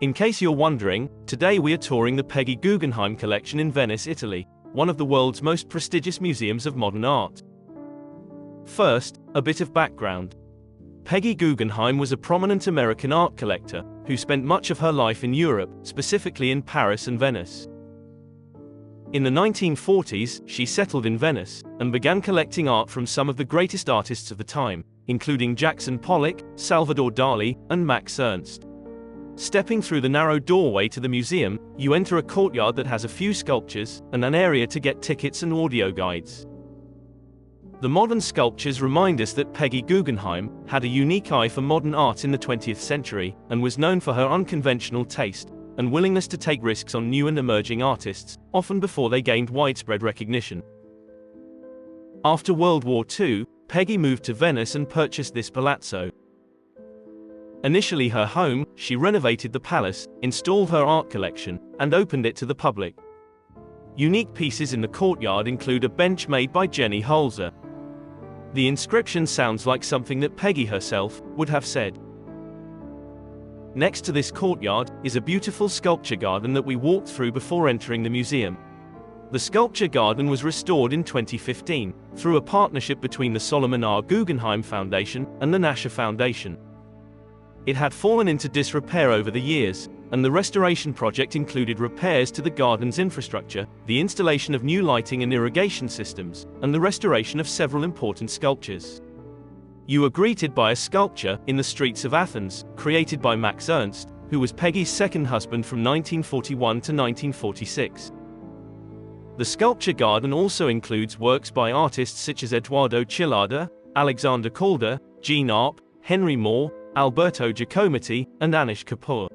In case you're wondering, today we are touring the Peggy Guggenheim Collection in Venice, Italy, one of the world's most prestigious museums of modern art. First, a bit of background. Peggy Guggenheim was a prominent American art collector, who spent much of her life in Europe, specifically in Paris and Venice. In the 1940s, she settled in Venice, and began collecting art from some of the greatest artists of the time, including Pollock, Salvador Dalí, and Max Ernst. Stepping through the narrow doorway to the museum, you enter a courtyard that has a few sculptures, and an area to get tickets and audio guides. The modern sculptures remind us that Peggy Guggenheim had a unique eye for modern art in the 20th century, and was known for her unconventional taste and willingness to take risks on new and emerging artists, often before they gained widespread recognition. After World War II, Peggy moved to Venice and purchased this palazzo. Initially her home, she renovated the palace, installed her art collection, and opened it to the public. Unique pieces in the courtyard include a bench made by Jenny Holzer. The inscription sounds like something that Peggy herself would have said. Next to this courtyard is a beautiful sculpture garden that we walked through before entering the museum. The sculpture garden was restored in 2015, through a partnership between the Solomon R. Guggenheim Foundation and the Nasher Foundation. It had fallen into disrepair over the years, and the restoration project included repairs to the garden's infrastructure, the installation of new lighting and irrigation systems, and the restoration of several important sculptures. You were greeted by a sculpture in the streets of Athens, created by Max Ernst, who was Peggy's second husband from 1941 to 1946. The sculpture garden also includes works by artists such as Eduardo Chillada, Alexander Calder, Jean Arp, Henry Moore, Alberto Giacometti, and Anish Kapoor.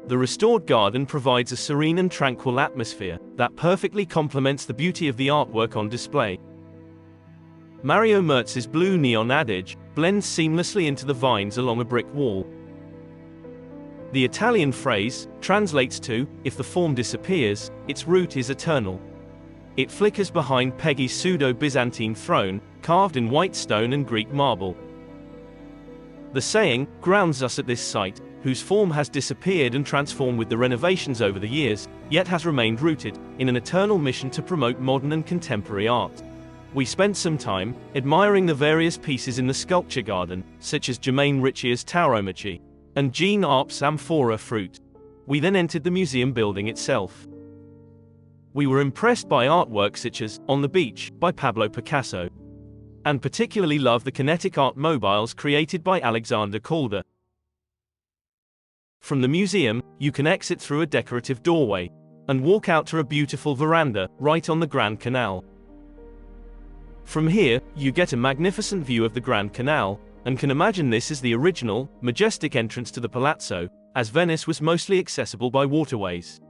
The restored garden provides a serene and tranquil atmosphere that perfectly complements the beauty of the artwork on display. Mario Mertz's blue neon adage blends seamlessly into the vines along a brick wall. The Italian phrase translates to, "If the form disappears, its root is eternal." It flickers behind Peggy's pseudo-Byzantine throne, carved in white stone and Greek marble. The saying grounds us at this site, whose form has disappeared and transformed with the renovations over the years, yet has remained rooted in an eternal mission to promote modern and contemporary art. We spent some time admiring the various pieces in the sculpture garden, such as Jermaine Riccia's Tauromachi and Jean Arp's Amphora fruit. We then entered the museum building itself. We were impressed by artwork such as On the Beach by Pablo Picasso, and particularly loved the kinetic art mobiles created by Alexander Calder. From the museum, you can exit through a decorative doorway and walk out to a beautiful veranda right on the Grand Canal. From here, you get a magnificent view of the Grand Canal, and can imagine this as the original, majestic entrance to the palazzo, as Venice was mostly accessible by waterways.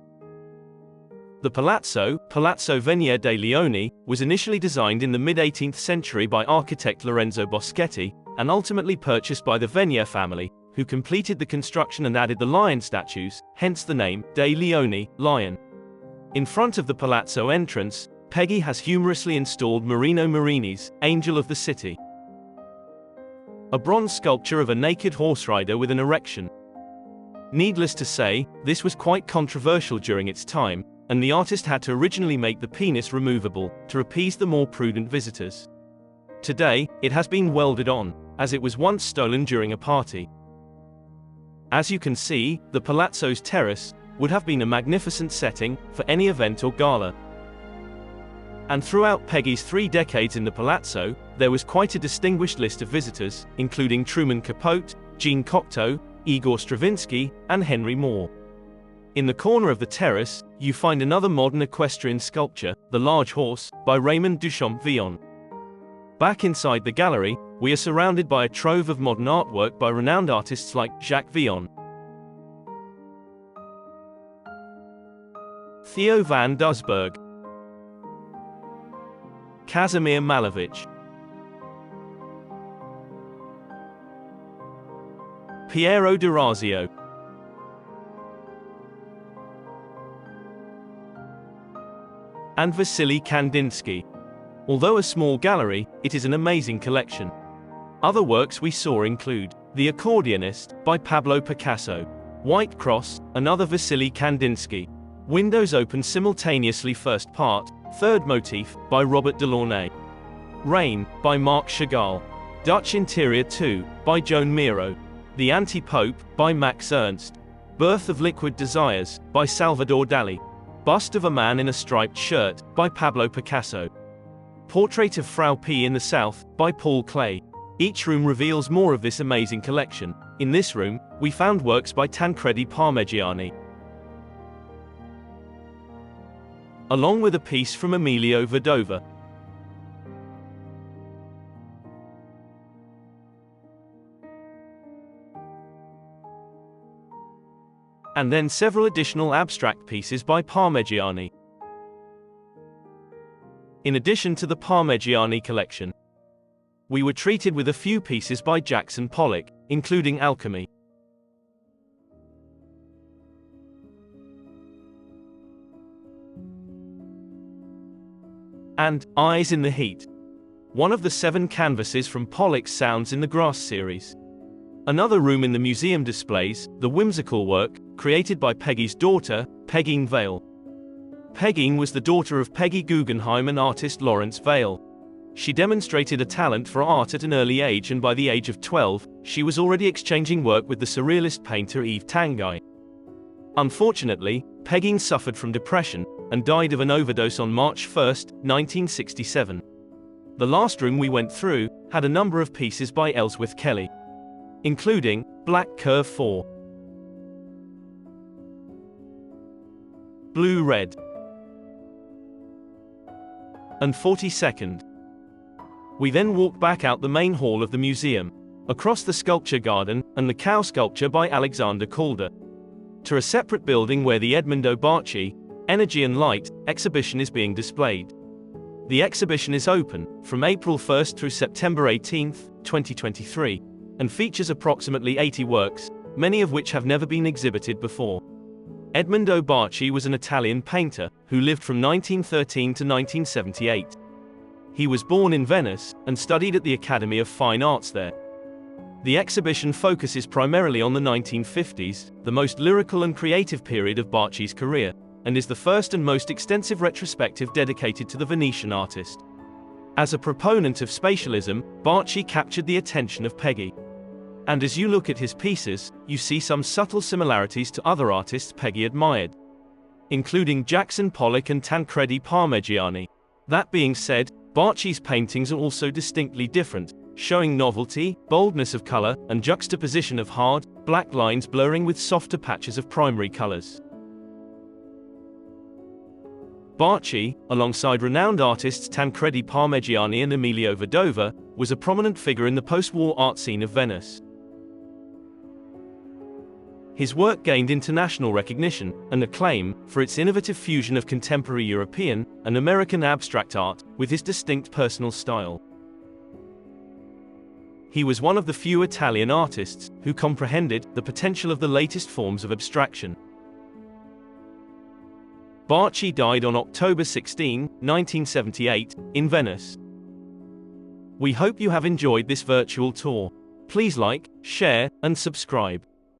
The Palazzo Venier dei Leoni, was initially designed in the mid-18th century by architect Lorenzo Boschetti, and ultimately purchased by the Venier family, who completed the construction and added the lion statues, hence the name, dei Leoni, lion. In front of the palazzo entrance, Peggy has humorously installed Marino Marini's Angel of the City, a bronze sculpture of a naked horse rider with an erection. Needless to say, this was quite controversial during its time, and the artist had to originally make the penis removable to appease the more prudent visitors. Today, it has been welded on, as it was once stolen during a party. As you can see, the palazzo's terrace would have been a magnificent setting for any event or gala. And throughout Peggy's 3 decades in the palazzo, there was quite a distinguished list of visitors, including Truman Capote, Jean Cocteau, Igor Stravinsky, and Henry Moore. In the corner of the terrace, you find another modern equestrian sculpture, The Large Horse, by Raymond Duchamp-Villon. Back inside the gallery, we are surrounded by a trove of modern artwork by renowned artists like Jacques Villon, Theo van Doesburg, Kazimir Malevich, Piero d'Orazio, and Vasily Kandinsky. Although a small gallery, it is an amazing collection. Other works we saw include The Accordionist by Pablo Picasso, White Cross, another Vasily Kandinsky. Windows open simultaneously, first part, third motif, by Robert Delaunay. Rain, by Marc Chagall. Dutch Interior 2, by Joan Miro. The Anti-Pope, by Max Ernst. Birth of Liquid Desires, by Salvador Dalí. Bust of a Man in a Striped Shirt, by Pablo Picasso. Portrait of Frau P in the South, by Paul Klee. Each room reveals more of this amazing collection. In this room, we found works by Tancredi Parmigiani, along with a piece from Emilio Vedova. And then several additional abstract pieces by Parmigiani. In addition to the Parmigiani collection, we were treated with a few pieces by Jackson Pollock, including Alchemy. And Eyes in the Heat, one of the 7 canvases from Pollock's Sounds in the Grass series. Another room in the museum displays the whimsical work, created by Peggy's daughter, Peggine Vale. Peggine was the daughter of Peggy Guggenheim and artist Lawrence Vale. She demonstrated a talent for art at an early age, and by the age of 12, she was already exchanging work with the surrealist painter Yves Tanguy. Unfortunately, Peggine suffered from depression, and died of an overdose on March 1, 1967. The last room we went through had a number of pieces by Ellsworth Kelly, including Black Curve 4, Blue Red, and 42nd. We then walked back out the main hall of the museum, across the sculpture garden, and the cow sculpture by Alexander Calder, to a separate building where the Edmondo Barchi, Energy and Light, exhibition is being displayed. The exhibition is open from April 1 through September 18, 2023, and features approximately 80 works, many of which have never been exhibited before. Edmondo Barchi was an Italian painter who lived from 1913 to 1978. He was born in Venice and studied at the Academy of Fine Arts there. The exhibition focuses primarily on the 1950s, the most lyrical and creative period of Barchi's career, and is the first and most extensive retrospective dedicated to the Venetian artist. As a proponent of spatialism, Barchi captured the attention of Peggy. And as you look at his pieces, you see some subtle similarities to other artists Peggy admired, including Jackson Pollock and Tancredi Parmigiani. That being said, Barchi's paintings are also distinctly different, showing novelty, boldness of color, and juxtaposition of hard, black lines blurring with softer patches of primary colors. Barchi, alongside renowned artists Tancredi Parmigiani and Emilio Vedova, was a prominent figure in the post-war art scene of Venice. His work gained international recognition and acclaim for its innovative fusion of contemporary European and American abstract art with his distinct personal style. He was one of the few Italian artists who comprehended the potential of the latest forms of abstraction. Barchi died on October 16, 1978, in Venice. We hope you have enjoyed this virtual tour. Please like, share, and subscribe.